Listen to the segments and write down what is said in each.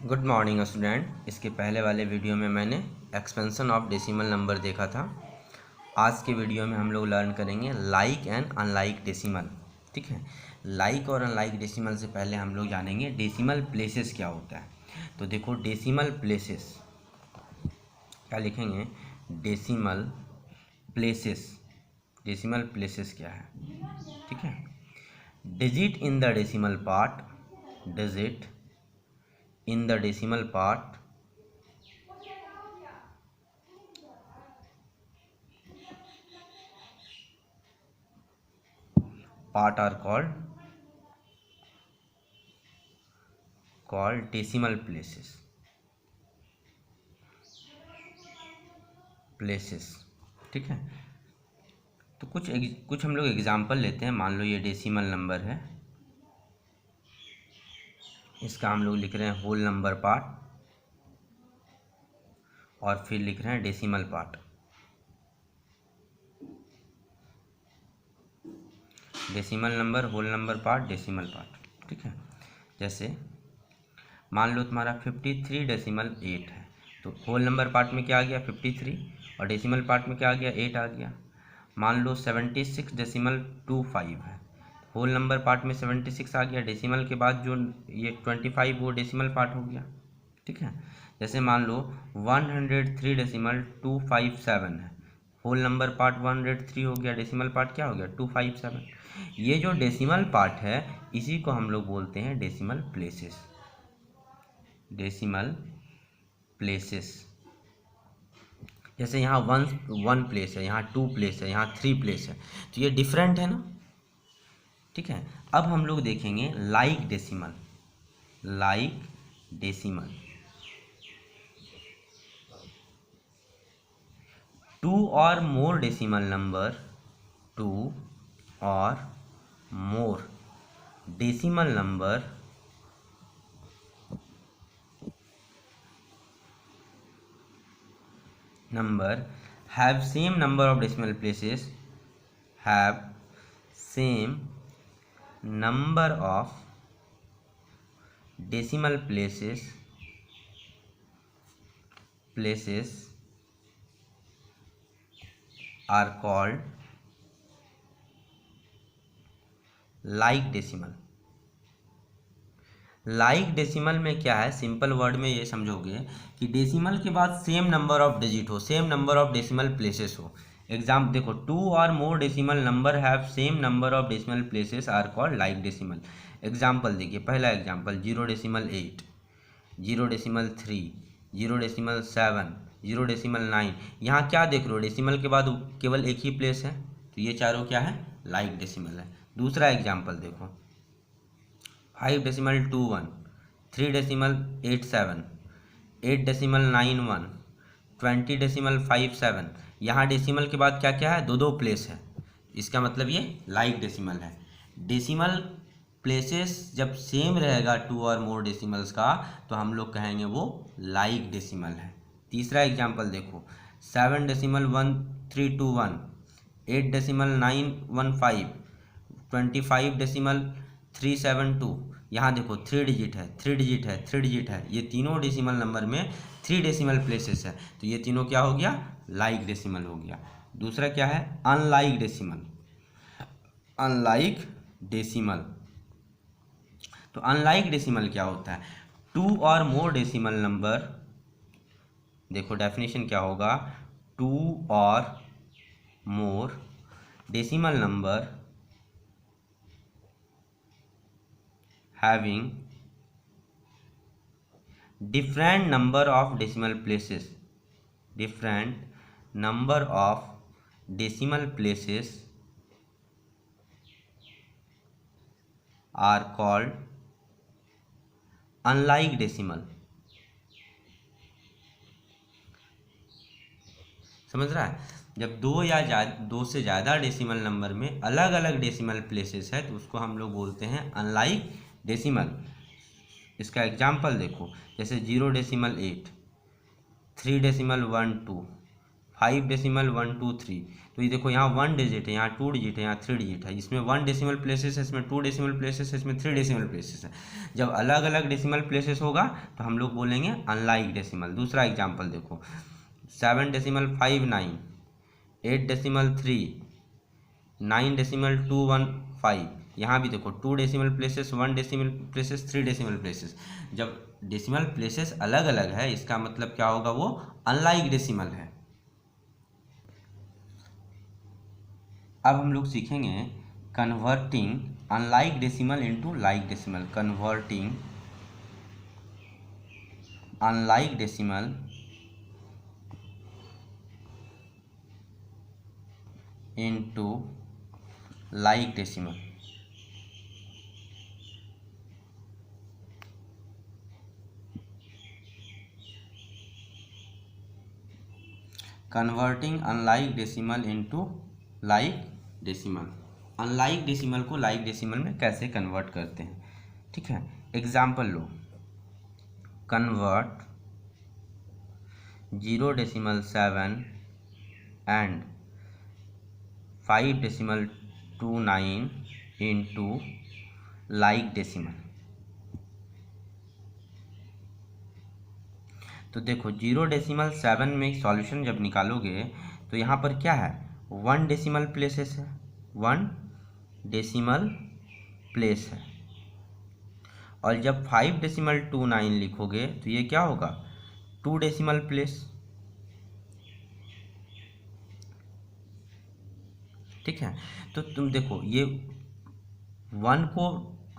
Good morning student. इसके पहले वाले वीडियो में मैंने एक्सपेंशन ऑफ डेसिमल नंबर देखा था। आज के वीडियो में हम लोग लर्न करेंगे लाइक एंड अनलाइक डेसिमल। ठीक है, लाइक और अनलाइक डेसिमल से पहले हम लोग जानेंगे डेसिमल प्लेसेस क्या होता है। तो देखो, डेसिमल प्लेसेस क्या लिखेंगे, डेसिमल प्लेसेस। डेसिमल प्लेसेस क्या है? ठीक है, digit in the decimal part, digit in the decimal part are called decimal places। ठीक है, तो कुछ हम लोग एग्जांपल लेते हैं। मान लो ये डेसिमल नंबर है, इसका हम लोग लिख रहे हैं होल नंबर पार्ट और फिर लिख रहे हैं decimal part. Decimal number, whole number part, decimal part. ठीक है, जैसे मान लो तुम्हारा 53.8 है, तो होल नंबर पार्ट में क्या आ गया 53 और डेसिमल पार्ट में क्या आ गया 8 आ गया। मान लो 76.25 है, होल नंबर पार्ट में 76 आ गया, डेसिमल के बाद जो ये 25 वो डेसिमल पार्ट हो गया। ठीक है, जैसे मान लो 103.257 है, होल नंबर पार्ट 103 हो गया, डेसिमल पार्ट क्या हो गया 257। ये जो डेसिमल पार्ट है इसी को हम लोग बोलते हैं डेसिमल प्लेसेस। डेसिमल प्लेसेस, जैसे यहाँ वन प्लेस है, यहाँ 2 प्लेस है, यहाँ 3 प्लेस है, तो ये डिफरेंट है ना। ठीक है, अब हम लोग देखेंगे like decimal. Like decimal, 2 or more decimal number, 2 or more decimal number have same number of decimal places, have same number of decimal places are called like decimal। Like decimal में क्या है, सिंपल वर्ड में ये समझोगे कि decimal के बाद same number of digit हो, same number of decimal places हो। एग्जाम्पल देखो, 2 or more decimal number have same number of decimal places are called like decimal. Example देखिए, पहला एग्जाम्पल 0.8, 0.3, 0.7, 0.9। यहाँ क्या देख रहे हो, डेसिमल के बाद केवल एक ही प्लेस है, तो ये चारों क्या है, लाइक डेसिमल है। दूसरा एग्जाम्पल देखो, 5.21, 3.87, 8.91, 20.57। यहाँ डेसिमल के बाद क्या क्या है, दो प्लेस है, इसका मतलब ये लाइक डेसिमल है। डेसिमल प्लेसेस जब सेम रहेगा 2 और मोर डेसिमल्स का, तो हम लोग कहेंगे वो लाइक डेसिमल है। तीसरा एग्जाम्पल देखो, 7.1321, 8.915, 25.372। यहाँ देखो 3 डिजिट है, 3 डिजिट है, 3 डिजिट है, ये तीनों डेसिमल नंबर में 3 डेसिमल प्लेसेस है, तो ये तीनों क्या हो गया, लाइक डेसिमल हो गया। दूसरा क्या है, अनलाइक डेसिमल। अनलाइक डेसिमल, तो अनलाइक डेसिमल क्या होता है, 2 और मोर डेसिमल नंबर, देखो डेफिनेशन क्या होगा, 2 or more decimal number having different number of decimal places, different number of decimal places are called unlike decimal। समझ रहा है, जब दो से ज़्यादा डेसिमल नंबर में अलग अलग डेसिमल प्लेसेस है तो उसको हम लोग बोलते हैं अनलाइक डेसिमल। इसका एग्जाम्पल देखो, जैसे 0.8, 3.12, 5.123। तो ये देखो यहाँ 1 डिजिट है, यहाँ 2 डिजिट है, यहाँ 3 डिजिट है। इसमें 1 डेसिमल प्लेसेस है, इसमें 2 डेसिमल प्लेसेस है, इसमें 3 डेसिमल प्लेसेस है। जब अलग अलग डेसिमल प्लेसेस होगा तो हम लोग बोलेंगे अनलाइक डेसिमल। दूसरा एग्जाम्पल देखो, 7.59, 8.3, 9.215। यहाँ भी देखो 2 decimal places, 1 decimal places, 3 decimal places. जब डेसिमल प्लेसेस अलग अलग है इसका मतलब क्या होगा, वो अनलाइक डेसिमल है। अब हम लोग सीखेंगे converting unlike decimal into like decimal. Converting unlike decimal into like decimal. Converting unlike decimal into like decimal. Unlike decimal को लाइक डेसिमल में कैसे कन्वर्ट करते हैं, ठीक है। Example low, convert 0.7 and 5.29 into like decimal. तो देखो 0.7 में सॉल्यूशन जब निकालोगे तो यहाँ पर क्या है, 1 डेसिमल प्लेसेस है, 1 डेसिमल प्लेस है। और जब 5.29 लिखोगे तो ये क्या होगा, 2 डेसिमल प्लेस, ठीक है। तो तुम देखो ये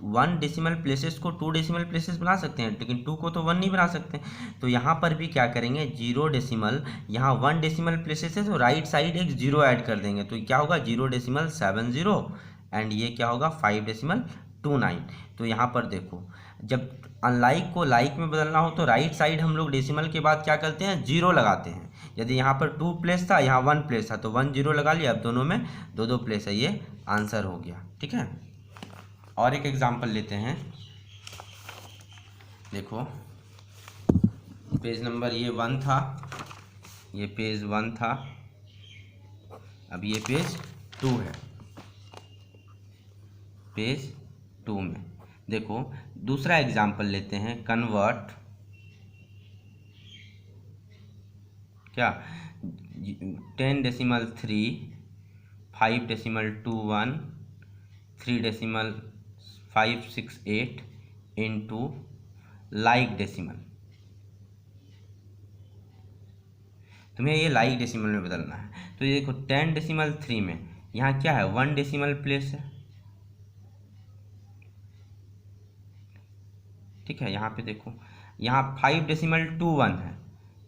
1 डेसिमल प्लेसेस को 2 डेसिमल प्लेसेस बना सकते हैं, लेकिन 2 को तो 1 नहीं बना सकते। तो यहाँ पर भी क्या करेंगे, 0 डेसिमल, यहाँ 1 डेसिमल प्लेसेस है तो राइट साइड एक 0 ऐड कर देंगे। तो क्या होगा 0.70 एंड ये क्या होगा 5.29। तो यहाँ पर देखो जब अनलाइक को लाइक में बदलना हो तो राइट साइड हम लोग डेसिमल के बाद क्या करते हैं, 0 लगाते हैं। यदि यहाँ पर 2 प्लेस था, यहाँ 1 प्लेस था, तो 1 0 लगा लिया। अब दोनों में 2 प्लेस है, ये आंसर हो गया, ठीक है। और एक एग्जाम्पल लेते हैं, देखो पेज नंबर ये 1 था, ये पेज 1 था, अब ये पेज 2 है। पेज 2 में देखो दूसरा एग्जाम्पल लेते हैं, कन्वर्ट क्या 10.3, 5.21, 3.568 इंटू लाइक डेसिमल। तुम्हें ये लाइक डेसिमल में बदलना है। तो ये देखो 10.3 में यहाँ क्या है, 1 डेसिमल प्लेस है, ठीक है। यहाँ पे देखो यहाँ 5.21 है,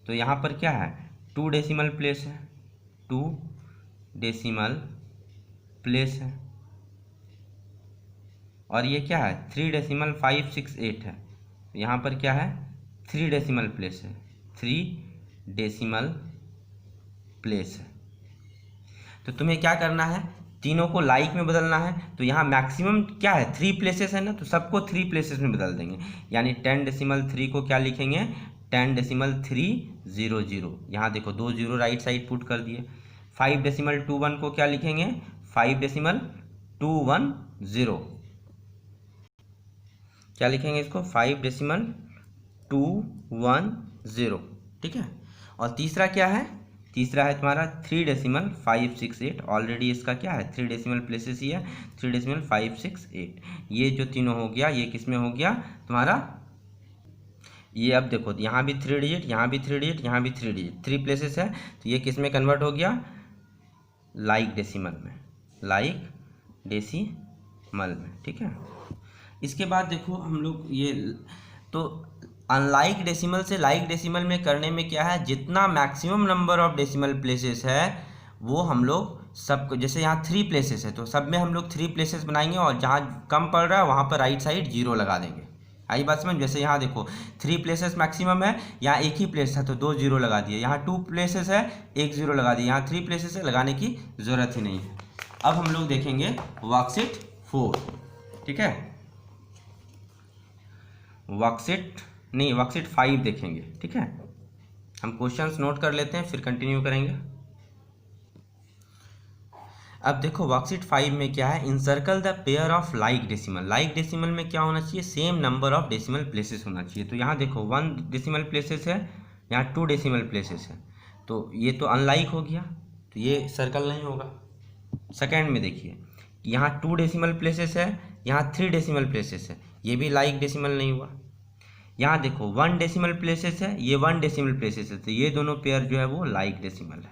तो यहाँ पर क्या है, 2 डेसिमल प्लेस है, 2 डेसिमल प्लेस है। और ये क्या है 3.568 है, यहाँ पर क्या है 3 डेसिमल प्लेस है, 3 डेसिमल प्लेस है। तो तुम्हें क्या करना है, तीनों को लाइक में बदलना है। तो यहाँ मैक्सिमम क्या है 3 प्लेसेस है ना, तो सबको 3 प्लेसेस में बदल देंगे। यानी 10.3 को क्या लिखेंगे, 10.300। यहाँ देखो 2 0 राइट साइड पुट कर दिए। 5.21 को क्या लिखेंगे, 5.210। क्या लिखेंगे इसको, 5.210, ठीक है। और तीसरा क्या है, तीसरा है तुम्हारा 3.568। ऑलरेडी इसका क्या है 3 डेसिमल प्लेसेस ही है, 3.568। ये जो तीनों हो गया, ये किस में हो गया तुम्हारा, ये अब देखो यहाँ भी 3 डिजिट, यहाँ भी 3 डिजिट, यहाँ भी 3 डिजिट, 3 प्लेसेस है। तो ये किस में कन्वर्ट हो गया, लाइक डेसिमल में, लाइक डेसिमल में, ठीक है। इसके बाद देखो हम लोग ये, तो अनलाइक डेसिमल से लाइक डेसिमल में करने में क्या है, जितना maximum number of decimal places है वो हम लोग सब, जैसे यहाँ 3 प्लेसेस है तो सब में हम लोग 3 प्लेसेस बनाएंगे, और जहाँ कम पड़ रहा है वहाँ पर राइट साइड 0 लगा देंगे। आई बात समझ। जैसे यहाँ देखो 3 प्लेसेस मैक्सिमम है, यहाँ एक ही प्लेस था तो 2 0 लगा दिए, यहाँ 2 प्लेसेस है 1 0 लगा दिए, यहाँ 3 प्लेसेस है, लगाने की ज़रूरत ही नहीं है। अब हम लोग देखेंगे वर्कशीट 4, ठीक है। वर्कशीट 5 देखेंगे, ठीक है। हम क्वेश्चंस नोट कर लेते हैं फिर कंटिन्यू करेंगे। अब देखो वर्कशीट 5 में क्या है, encircle the pair of like decimal. Like decimal में क्या होना चाहिए, same number of decimal places होना चाहिए। तो यहाँ देखो 1 डेसिमल प्लेसेस है, यहाँ 2 डेसिमल प्लेसेस है, तो ये तो अनलाइक हो गया, तो ये सर्कल नहीं होगा। सेकेंड में देखिए, यहाँ 2 डेसिमल प्लेसेस है, यहाँ 3 डेसिमल प्लेसेस है, ये भी लाइक डेसिमल नहीं हुआ। यहाँ देखो 1 डेसिमल प्लेसेस है, ये 1 डेसिमल प्लेसेस है, तो ये दोनों पेयर जो है वो लाइक डेसिमल है,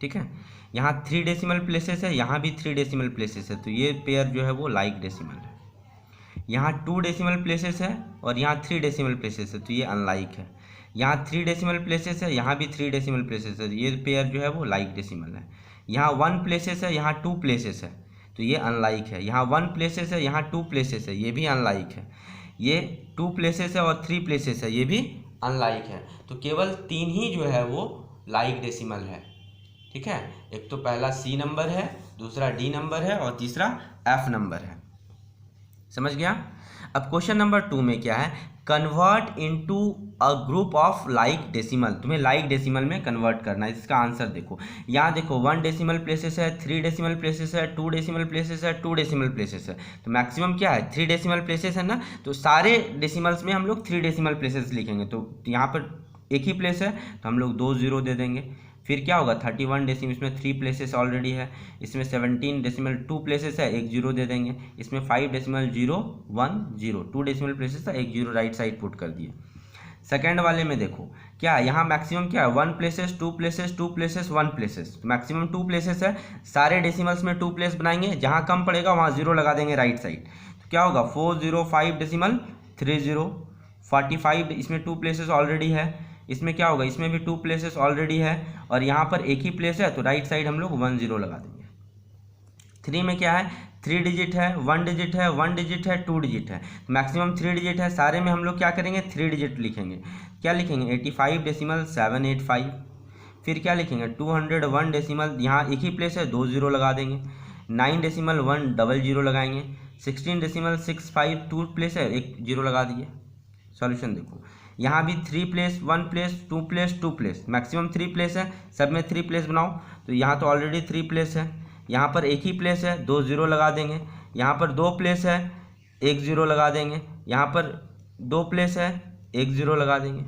ठीक है। यहाँ 3 डेसिमल प्लेसेस है, यहाँ भी 3 डेसिमल प्लेसेस है, तो ये पेयर जो है वो लाइक डेसिमल है। यहाँ 2 डेसिमल प्लेसेस है और यहाँ 3 डेसिमल प्लेसेस है, तो ये अनलाइक है। यहाँ 3 डेसिमल प्लेसेस है, यहाँ भी 3 डेसिमल प्लेसेस है, ये पेयर जो है वो लाइक डेसिमल है। यहाँ 1 प्लेसेस है, यहाँ 2 प्लेसेस है, तो ये अनलाइक है। यहाँ 1 प्लेसेस है, यहाँ 2 प्लेसेस है, ये भी अनलाइक है। ये 2 प्लेसेस है और 3 प्लेसेस है, ये भी अनलाइक है। तो केवल 3 ही जो है वो लाइक डेसिमल है, ठीक है। एक तो पहला सी नंबर है, दूसरा डी नंबर है और तीसरा एफ नंबर है। समझ गया। अब क्वेश्चन नंबर 2 में क्या है, convert into a group of like decimal. तुम्हें लाइक डेसिमल में कन्वर्ट करना है। इसका आंसर देखो, यहाँ देखो 1 डेसिमल प्लेसेस है, 3 डेसिमल प्लेसेस है, 2 डेसिमल प्लेसेस है, 2 डेसिमल प्लेसेस है, तो मैक्सिमम क्या है 3 डेसिमल प्लेसेस है ना, तो सारे डेसिमल्स में हम लोग 3 डेसिमल प्लेसेस लिखेंगे। तो यहाँ पर एक ही प्लेस है तो हम लोग 2 0 दे देंगे। फिर क्या होगा 31 डेसिमल, इसमें 3 प्लेसेस ऑलरेडी है, इसमें 17 डेसिमल 2 प्लेसेस है, 1 0 दे देंगे। इसमें 5 डेसिमल 0 1 0 2 डेसिमल प्लेसेस है, 1 0 राइट साइड पुट कर दिए। सेकेंड वाले में देखो क्या है, यहाँ मैक्सिमम क्या है 1 प्लेसेस 2 प्लेसेस 2 प्लेसेस 1 प्लेसेस, तो मैक्सिमम 2 प्लेसेस है। सारे डेसिमल्स में 2 प्लेस बनाएंगे, जहाँ कम पड़ेगा वहाँ 0 लगा देंगे राइट साइड। तो क्या होगा 405 डेसिमल 30 45, इसमें 2 प्लेसेस ऑलरेडी है। इसमें क्या होगा, इसमें भी 2 प्लेसेस ऑलरेडी है और यहाँ पर एक ही प्लेस है, तो राइट साइड हम लोग 1 0 लगा देंगे। 3 में क्या है 3 डिजिट है, 1 डिजिट है, 1 डिजिट है, 2 डिजिट है, मैक्सिमम 3 डिजिट है। सारे में हम लोग क्या करेंगे 3 डिजिट लिखेंगे। क्या लिखेंगे 85 डेसिमल 785। फिर क्या लिखेंगे 201 डेसिमल, यहाँ एक ही प्लेस है 2 0 लगा देंगे। 9 डेसिमल 1 00 लगाएंगे। 16 डेसिमल 65 2 प्लेस है, 1 0 लगा दिए। सॉल्यूशन देखो, यहाँ भी 3 place 1 place 2 place 2 place, maximum 3 place है, सब में 3 प्लेस बनाओ। तो यहाँ तो ऑलरेडी 3 प्लेस है, यहाँ पर एक ही प्लेस है 2 0 लगा देंगे। यहाँ पर 2 प्लेस है 1 0 लगा देंगे। यहाँ पर 2 प्लेस है 1 0 लगा देंगे।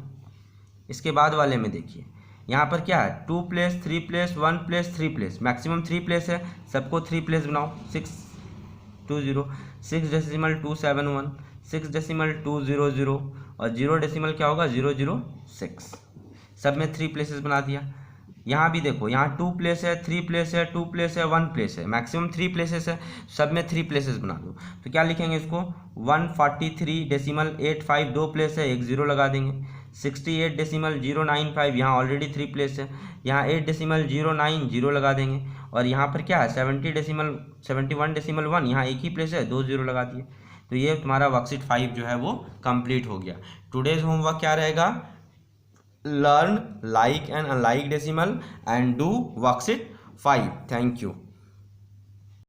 इसके बाद वाले में देखिए, यहाँ पर क्या है 2 place 3 place 1 place 3 place, maximum 3 place है, सबको 3 प्लेस बनाओ। 6 2 0 6 डेसिमल 271 6 डेसिमल 200 और 0 डेसिमल क्या होगा 006, सब में 3 प्लेसेस बना दिया। यहाँ भी देखो, यहाँ 2 प्लेस है 3 प्लेस है 2 प्लेस है 1 प्लेस है, मैक्सिमम 3 प्लेसेस है, सब में 3 प्लेसेस बना दो। तो क्या लिखेंगे इसको 143 डेसिमल 85 2 प्लेस है 1 0 लगा देंगे। 68 डेसिमल 095, यहाँ ऑलरेडी 3 प्लेस है, यहाँ 8 डेसिमल 090 0 लगा देंगे। और यहाँ पर क्या है 71 डेसिमल 1, यहाँ एक ही प्लेस है 2 0 लगा दिए। तो ये तुम्हारा वर्कशीट 5 जो है वो कंप्लीट हो गया। टुडेज होमवर्क क्या रहेगा, learn like and unlike decimal and do worksheet 5। Thank you.